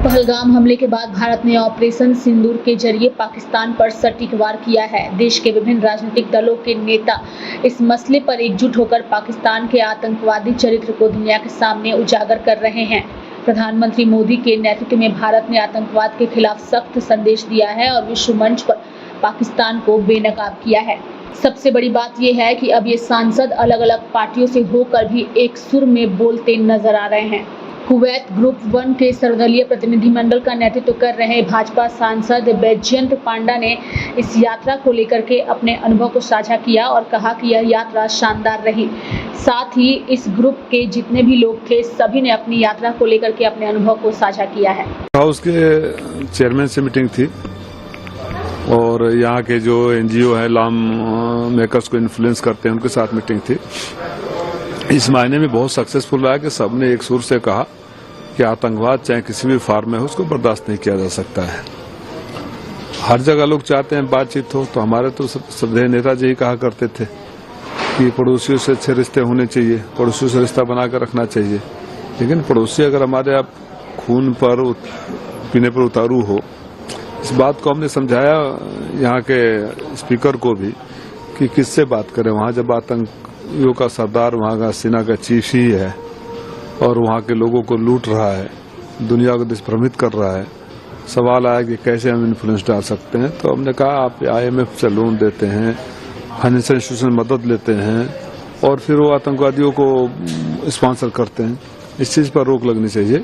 पहलगाम हमले के बाद भारत ने ऑपरेशन सिंदूर के जरिए पाकिस्तान पर सटीक वार किया है। देश के विभिन्न राजनीतिक दलों के नेता इस मसले पर एकजुट होकर पाकिस्तान के आतंकवादी चरित्र को दुनिया के सामने उजागर कर रहे हैं। प्रधानमंत्री मोदी के नेतृत्व में भारत ने आतंकवाद के खिलाफ सख्त संदेश दिया है और विश्व मंच पर पाकिस्तान को बेनकाब किया है। सबसे बड़ी बात यह है कि अब ये सांसद अलग अलग पार्टियों से होकर भी एक सुर में बोलते नजर आ रहे हैं। कुवैत ग्रुप 1 के सर्वदलीय प्रतिनिधिमंडल का नेतृत्व कर रहे भाजपा सांसद बैजयंत पांडा ने इस यात्रा को लेकर के अपने अनुभव को साझा किया और कहा कि यह यात्रा शानदार रही। साथ ही इस ग्रुप के जितने भी लोग थे सभी ने अपनी यात्रा को लेकर के अपने अनुभव को साझा किया है। हाउस के चेयरमैन से मीटिंग थी और यहाँ के जो NGO है लॉ मेकर्स को इन्फ्लुएंस करते हैं उनके साथ मीटिंग थी। इस मायने में बहुत सक्सेसफुल रहा कि सबने एक सुर से कहा कि आतंकवाद चाहे किसी भी फॉर्म में हो उसको बर्दाश्त नहीं किया जा सकता है। हर जगह लोग चाहते हैं बातचीत हो, तो हमारे तो श्रद्धेय नेताजी ही कहा करते थे कि पड़ोसियों से अच्छे रिश्ते होने चाहिए, पड़ोसियों से रिश्ता बनाकर रखना चाहिए। लेकिन पड़ोसी अगर हमारे आप खून पर पीने पर उतारू हो, इस बात को हमने समझाया यहाँ के स्पीकर को भी कि किससे बात करें। वहाँ जब आतंकियों का सरदार वहाँ का सेना का चीफ ही है और वहाँ के लोगों को लूट रहा है, दुनिया को दिग्भ्रमित कर रहा है, सवाल आया कि कैसे हम इन्फ्लुएंस डाल सकते हैं। तो हमने कहा आप IMF से लोन देते हैं, फाइनेंशियल इंस्टीट्यूशन मदद लेते हैं और फिर वो आतंकवादियों को स्पॉन्सर करते हैं। इस चीज़ पर रोक लगनी चाहिए।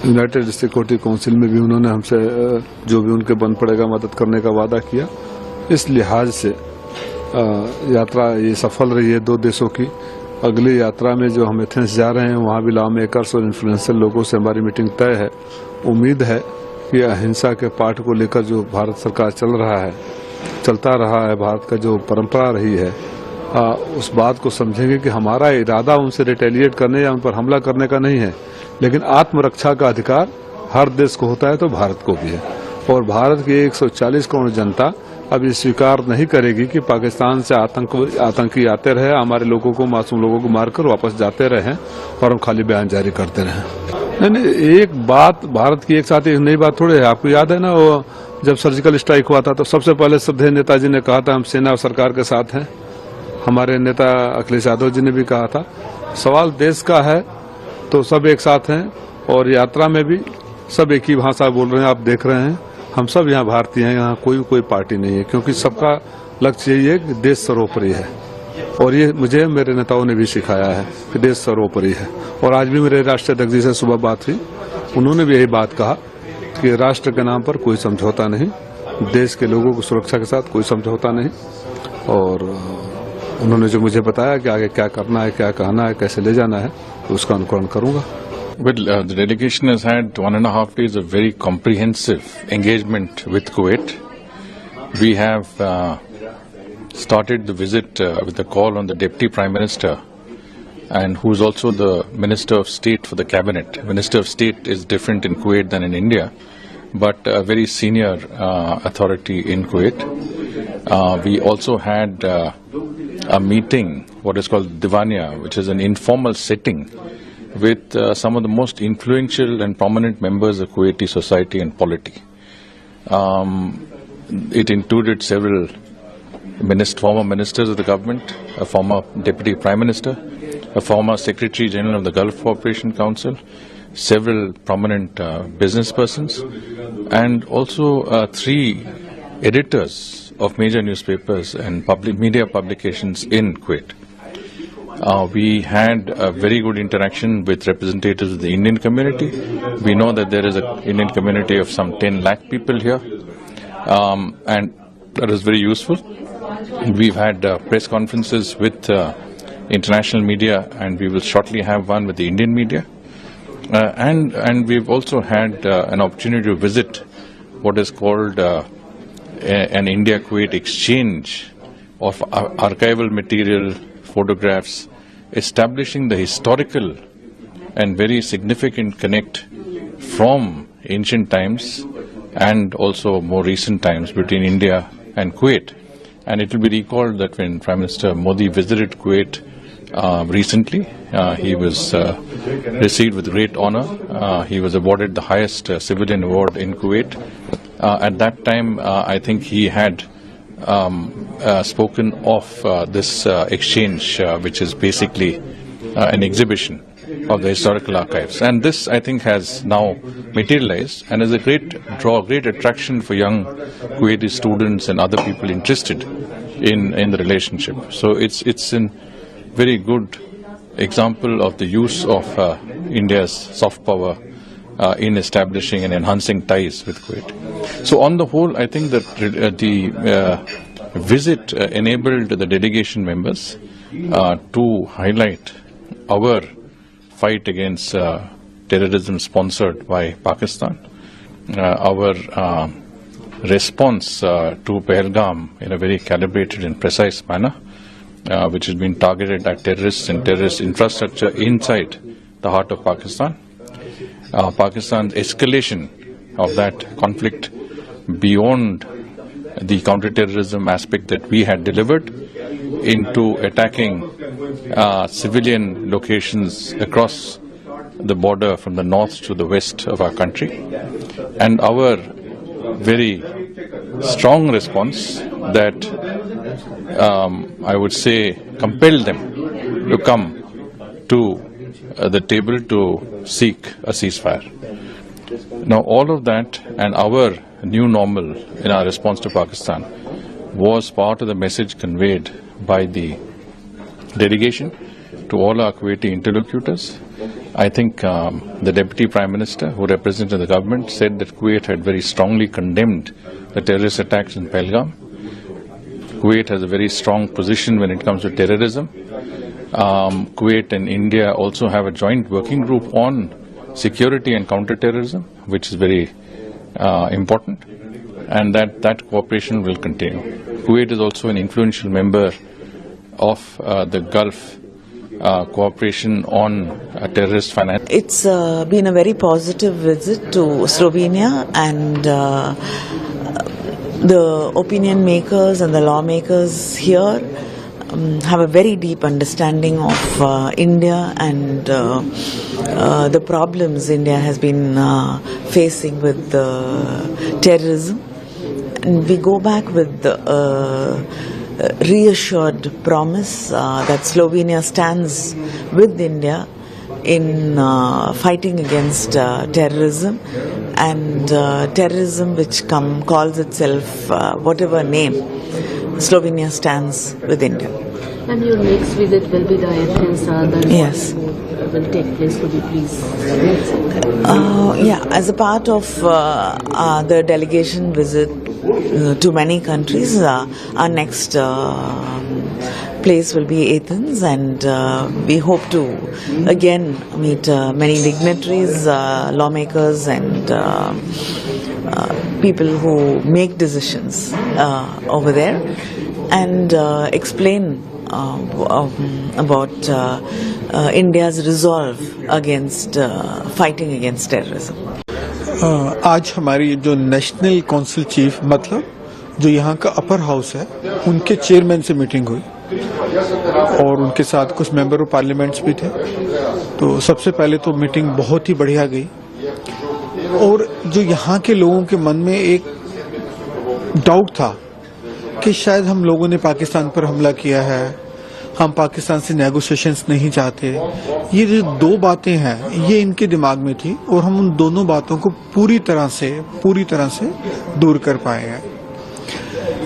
यूनाइटेड सिक्योरिटी काउंसिल में भी उन्होंने हमसे जो भी उनके बन पड़ेगा मदद करने का वादा किया। इस लिहाज से यात्रा ये सफल रही है 2 देशों की। अगली यात्रा में जो हम एथेंस जा रहे हैं वहाँ भी लॉ मेकर्स और इन्फ्लुएंसर लोगों से हमारी मीटिंग तय है। उम्मीद है कि अहिंसा के पाठ को लेकर जो भारत सरकार चलता रहा है, भारत का जो परंपरा रही है, उस बात को समझेंगे कि हमारा इरादा उनसे रिटेलिएट करने या उन पर हमला करने का नहीं है, लेकिन आत्मरक्षा का अधिकार हर देश को होता है तो भारत को भी है। और भारत की 140 करोड़ जनता अब ये स्वीकार नहीं करेगी कि पाकिस्तान से आतंकी आते रहे, हमारे लोगों को, मासूम लोगों को मारकर वापस जाते रहे और हम खाली बयान जारी करते रहे। नहीं, एक बात भारत की एक साथ एक नई बात थोड़ी है। आपको याद है ना, वो जब सर्जिकल स्ट्राइक हुआ था तो सबसे पहले श्रद्धेय नेताजी ने कहा था हम सेना और सरकार के साथ हैं। हमारे नेता अखिलेश यादव जी ने भी कहा था सवाल देश का है तो सब एक साथ हैं। और यात्रा में भी सब एक ही भाषा बोल रहे हैं। आप देख रहे हैं हम सब यहाँ भारतीय हैं, यहाँ कोई पार्टी नहीं है, क्योंकि सबका लक्ष्य यही है कि देश सर्वोपरि है। और ये मुझे मेरे नेताओं ने भी सिखाया है कि देश सर्वोपरि है। और आज भी मेरे राष्ट्रीय अध्यक्ष जी से सुबह बात हुई, उन्होंने भी यही बात कहा कि राष्ट्र के नाम पर कोई समझौता नहीं, देश के लोगों की सुरक्षा के साथ कोई समझौता नहीं। और उन्होंने जो मुझे बताया कि आगे क्या करना है, क्या कहना है, कैसे ले जाना है, उसका अनुकरण करूंगा। Well, the delegation has had 1.5 days of very comprehensive engagement with Kuwait. We have started the visit with a call on the Deputy Prime Minister, and who is also the Minister of State for the Cabinet. Minister of State is different in Kuwait than in India, but a very senior authority in Kuwait. We also had a meeting, what is called Divania, which is an informal setting with some of the most influential and prominent members of Kuwaiti society and polity. It included several former ministers of the government, a former deputy prime minister, a former secretary general of the Gulf Cooperation Council, several prominent business persons, and also 3 editors of major newspapers and media publications in Kuwait. We had a very good interaction with representatives of the Indian community. We know that there is an Indian community of some 10 lakh people here, and that is very useful. We've had press conferences with international media, and we will shortly have one with the Indian media. And we've also had an opportunity to visit what is called an India-Kuwait exchange of archival material, photographs, establishing the historical and very significant connect from ancient times and also more recent times between India and Kuwait. And it will be recalled that when Prime Minister Modi visited Kuwait recently. He was received with great honor. He was awarded the highest civilian award in Kuwait. At that time, I think he had spoken of this exchange, which is basically an exhibition of the historical archives. And this, I think, has now materialized and is a great draw, great attraction for young Kuwaiti students and other people interested in the relationship. So it's a very good example of the use of India's soft power in establishing and enhancing ties with Kuwait. So on the whole, I think that the visit enabled the delegation members to highlight our fight against terrorism sponsored by Pakistan, our response to Pahalgam in a very calibrated and precise manner, which has been targeted at terrorists and terrorist infrastructure inside the heart of Pakistan. Pakistan's escalation of that conflict beyond the counterterrorism aspect that we had delivered into attacking civilian locations across the border from the north to the west of our country, and our very strong response that I would say compelled them to come to the table to seek a ceasefire. Now all of that and our new normal in our response to Pakistan was part of the message conveyed by the delegation to all our Kuwaiti interlocutors. I think the Deputy Prime Minister, who represented the government, said that Kuwait had very strongly condemned the terrorist attacks in Pahalgam. Kuwait has a very strong position when it comes to terrorism. Kuwait and India also have a joint working group on security and counterterrorism, which is very important, and that cooperation will continue. Kuwait is also an influential member of the Gulf cooperation on terrorist finance. It's been a very positive visit to Slovenia, and the opinion makers and the lawmakers here have a very deep understanding of India and the problems India has been facing with terrorism. And we go back with the reassured promise that Slovenia stands with India in fighting against terrorism, and terrorism which calls itself whatever name, Slovenia stands with India. And your next visit will be the Athens, Yes. will take place. Could you please? Yeah, as a part of the delegation visit to many countries, our next place will be Athens, and we hope to again meet many dignitaries, lawmakers, and people who make decisions over there, and explain about India's resolve against fighting against terrorism. आज हमारी जो national council chief मतलब जो यहाँ का upper house है उनके chairman से मीटिंग हुई और उनके साथ कुछ मेंबर ऑफ पार्लियामेंट्स भी थे। तो सबसे पहले तो मीटिंग बहुत ही बढ़िया गई और जो यहाँ के लोगों के मन में एक डाउट था कि शायद हम लोगों ने पाकिस्तान पर हमला किया है, हम पाकिस्तान से नेगोशिएशंस नहीं चाहते, ये जो दो बातें हैं ये इनके दिमाग में थी और हम उन दोनों बातों को पूरी तरह से दूर कर पाए हैं।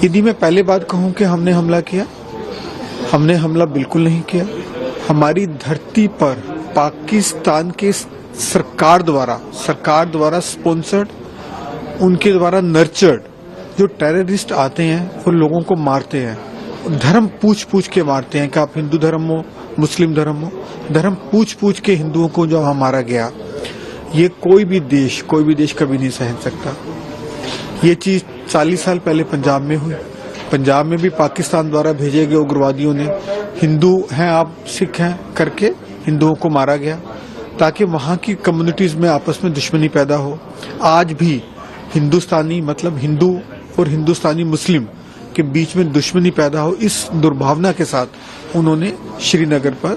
यदि मैं पहले बात कहूं कि हमने हमला किया, हमने हमला बिल्कुल नहीं किया। हमारी धरती पर पाकिस्तान के सरकार द्वारा स्पॉन्सर्ड, उनके द्वारा नर्चर्ड जो टेररिस्ट आते हैं वो लोगों को मारते हैं, धर्म पूछ के मारते हैं कि आप हिंदू धर्म हो मुस्लिम धर्म हो, धर्म पूछ के हिंदुओं को जो मारा गया, ये कोई भी देश कभी नहीं सहन सकता। ये चीज 40 साल पहले पंजाब में हुई। पंजाब में भी पाकिस्तान द्वारा भेजे गए उग्रवादियों ने हिंदू हैं आप सिख हैं करके हिंदुओं को मारा गया ताकि वहां की कम्युनिटीज में आपस में दुश्मनी पैदा हो। आज भी हिंदुस्तानी मतलब हिंदू और हिंदुस्तानी मुस्लिम के बीच में दुश्मनी पैदा हो, इस दुर्भावना के साथ उन्होंने श्रीनगर पर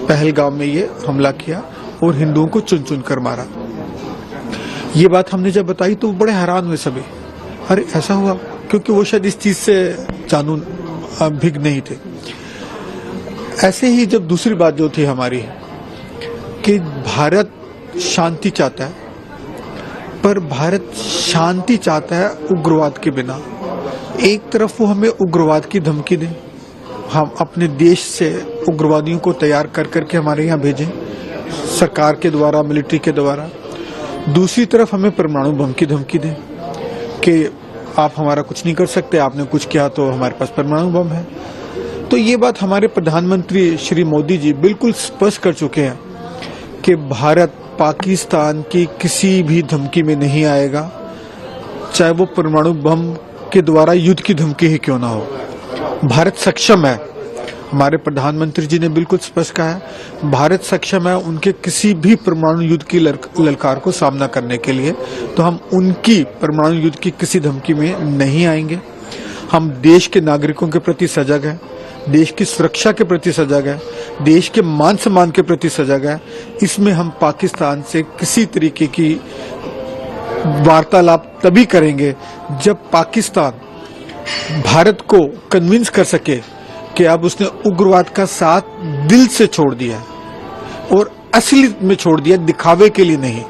पहलगाम में ये हमला किया और हिंदुओं को चुन चुन कर मारा। ये बात हमने जब बताई तो बड़े हैरान हुए सभी, अरे ऐसा हुआ, क्योंकि वो शायद इस चीज से जानू भिग नहीं थे। ऐसे ही जब दूसरी बात जो थी हमारी कि भारत शांति चाहता है, पर भारत शांति चाहता है उग्रवाद के बिना। एक तरफ वो हमें उग्रवाद की धमकी दें, हम अपने देश से उग्रवादियों को तैयार कर करके हमारे यहाँ भेजें सरकार के द्वारा, मिलिट्री के द्वारा। दूसरी तरफ हमें परमाणु बम की धमकी दें कि आप हमारा कुछ नहीं कर सकते, आपने कुछ किया तो हमारे पास परमाणु बम है। तो ये बात हमारे प्रधानमंत्री श्री मोदी जी बिल्कुल स्पष्ट कर चुके हैं कि भारत पाकिस्तान की किसी भी धमकी में नहीं आएगा, चाहे वो परमाणु बम के द्वारा युद्ध की धमकी ही क्यों ना हो। भारत सक्षम है, हमारे प्रधानमंत्री जी ने बिल्कुल स्पष्ट कहा है, भारत सक्षम है उनके किसी भी परमाणु युद्ध की ललकार को सामना करने के लिए। तो हम उनकी परमाणु युद्ध की किसी धमकी में नहीं आएंगे। हम देश के नागरिकों के प्रति सजग हैं, देश की सुरक्षा के प्रति सजग है, देश के मान सम्मान के प्रति सजग है। इसमें हम पाकिस्तान से किसी तरीके की वार्तालाप तभी करेंगे जब पाकिस्तान भारत को कन्विंस कर सके कि अब उसने उग्रवाद का साथ दिल से छोड़ दिया है और असली में छोड़ दिया, दिखावे के लिए नहीं।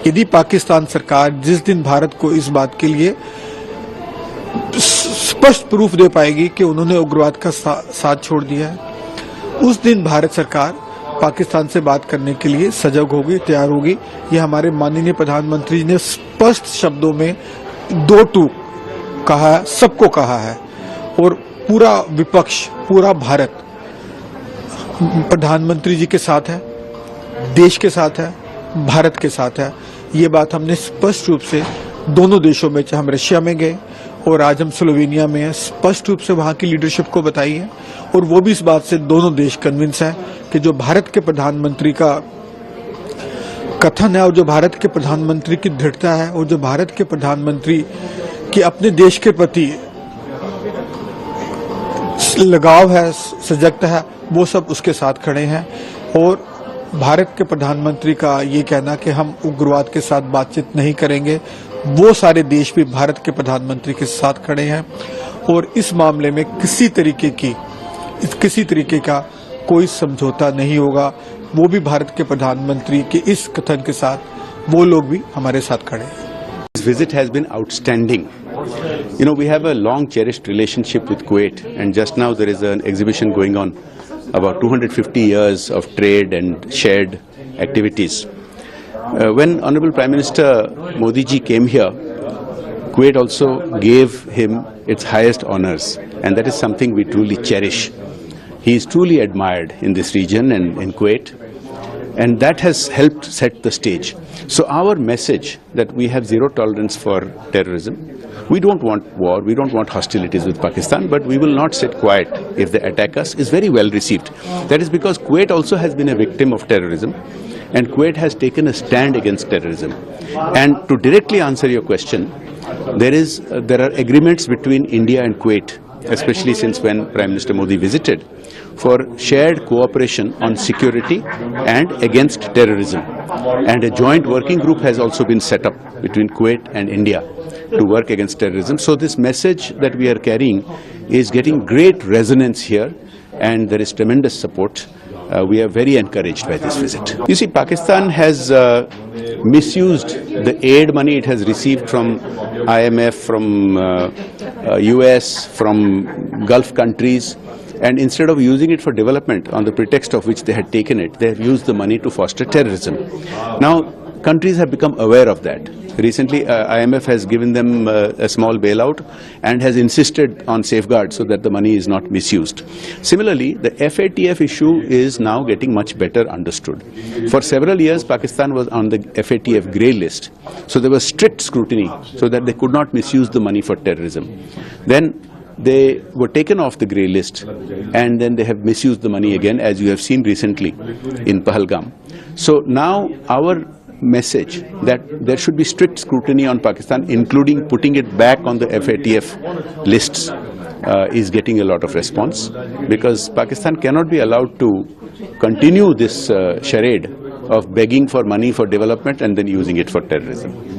यदि पाकिस्तान सरकार जिस दिन भारत को इस बात के लिए स्पष्ट प्रूफ दे पाएगी कि उन्होंने उग्रवाद का साथ छोड़ दिया है, उस दिन भारत सरकार पाकिस्तान से बात करने के लिए सजग होगी, तैयार होगी। ये हमारे माननीय प्रधानमंत्री ने स्पष्ट शब्दों में दो टूक कहा है, सबको कहा है। और पूरा विपक्ष, पूरा भारत प्रधानमंत्री जी के साथ है, देश के साथ है, भारत के साथ है। ये बात हमने स्पष्ट रूप से दोनों देशों में, चाहे हम रशिया में गए और आज हम स्लोवेनिया में हैं, स्पष्ट रूप से वहां की लीडरशिप को बताई है। और वो भी इस बात से दोनों देश कन्विंस है कि जो भारत के प्रधानमंत्री का कथन है और जो भारत के प्रधानमंत्री की दृढ़ता है और जो भारत के प्रधानमंत्री की अपने देश के प्रति लगाव है, सजगता है, वो सब उसके साथ खड़े हैं। और भारत के प्रधानमंत्री का ये कहना कि हम उग्रवाद के साथ बातचीत नहीं करेंगे, वो सारे देश भी भारत के प्रधानमंत्री के साथ खड़े हैं। और इस मामले में किसी तरीके का कोई समझौता नहीं होगा। वो भी भारत के प्रधानमंत्री के इस कथन के साथ वो लोग भी हमारे साथ खड़े हैं। This visit has been outstanding. You know, we have a long cherished relationship with Kuwait, and just now there is an exhibition going on about 250 years of trade and shared activities. When Honorable Prime Minister Modi ji came here, Kuwait also gave him its highest honors, and that is something we truly cherish. He is truly admired in this region and in Kuwait, and that has helped set the stage. So our message that we have zero tolerance for terrorism, we don't want war, we don't want hostilities with Pakistan, but we will not sit quiet if they attack us, is very well received. That is because Kuwait also has been a victim of terrorism, and Kuwait has taken a stand against terrorism. And to directly answer your question, there are agreements between India and Kuwait, especially since when Prime Minister Modi visited, for shared cooperation on security and against terrorism. And a joint working group has also been set up between Kuwait and India to work against terrorism. So this message that we are carrying is getting great resonance here, and there is tremendous support. We are very encouraged by this visit. You see, Pakistan has misused the aid money it has received from IMF, from US, from Gulf countries, and instead of using it for development on the pretext of which they had taken it, they have used the money to foster terrorism. Now, countries have become aware of that. Recently, IMF has given them a small bailout and has insisted on safeguards so that the money is not misused. Similarly, the FATF issue is now getting much better understood. For several years, Pakistan was on the FATF grey list. So there was strict scrutiny so that they could not misuse the money for terrorism. Then they were taken off the grey list, and then they have misused the money again, as you have seen recently in Pahalgam. So now our message that there should be strict scrutiny on Pakistan, including putting it back on the FATF lists, is getting a lot of response, because Pakistan cannot be allowed to continue this charade of begging for money for development and then using it for terrorism.